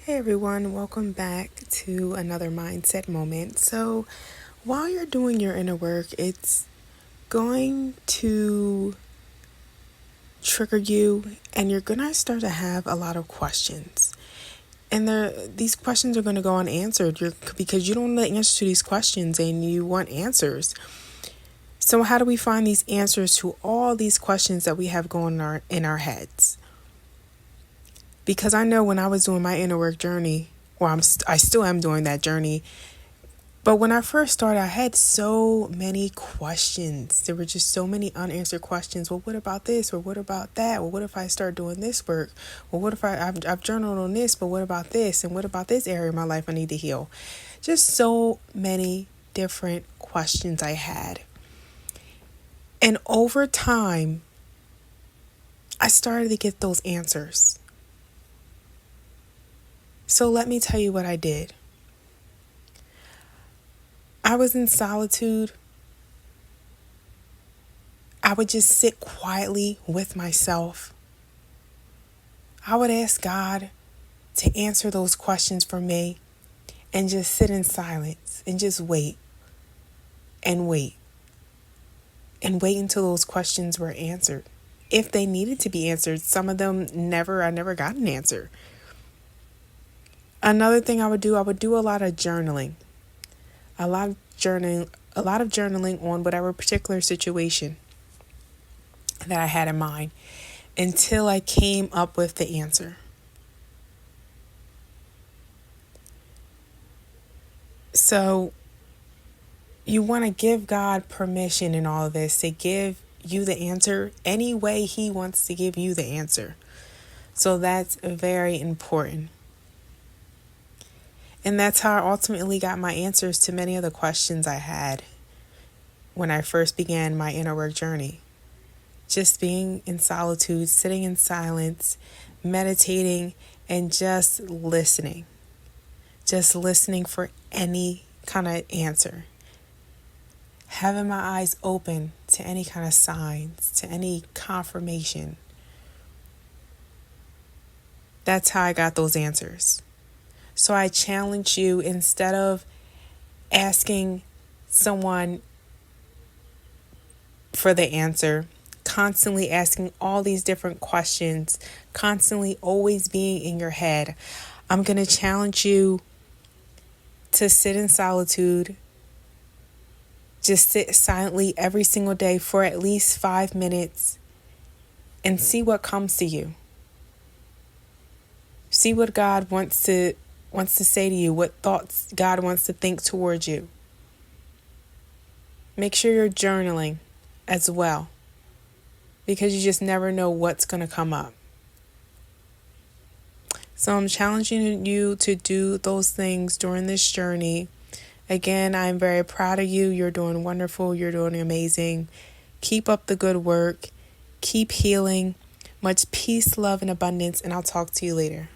Hey everyone, welcome back to another mindset moment. So, while you're doing your inner work, it's going to trigger you and you're going to start to have a lot of questions. And these questions are going to go unanswered because you don't know the answer to these questions and you want answers. So, how do we find these answers to all these questions that we have going in our heads? Because I know when I was doing my inner work journey, I still am doing that journey. But when I first started, I had so many questions. There were just so many unanswered questions. Well, what about this? Or what about that? Well, what if I start doing this work? Well, what if I've journaled on this, but what about this? And what about this area of my life I need to heal? Just so many different questions I had. And over time, I started to get those answers. So let me tell you what I did. I was in solitude. I would just sit quietly with myself. I would ask God to answer those questions for me and just sit in silence and just wait and wait and wait until those questions were answered. If they needed to be answered, some of them I never got an answer. Another thing I would do a lot of journaling. A lot of journaling on whatever particular situation that I had in mind until I came up with the answer. So you want to give God permission in all of this to give you the answer any way He wants to give you the answer. So that's very important. And that's how I ultimately got my answers to many of the questions I had when I first began my inner work journey. Just being in solitude, sitting in silence, meditating, and just listening. Just listening for any kind of answer. Having my eyes open to any kind of signs, to any confirmation. That's how I got those answers. So I challenge you, instead of asking someone for the answer, constantly asking all these different questions, constantly always being in your head, I'm going to challenge you to sit in solitude. Just sit silently every single day for at least 5 minutes and see what comes to you. See what God wants to say to you, what thoughts God wants to think towards you. Make sure you're journaling as well, because you just never know what's going to come up. So I'm challenging you to do those things during this journey. Again, I'm very proud of you. You're doing wonderful. You're doing amazing. Keep up the good work. Keep healing. Much peace, love, and abundance, and I'll talk to you later.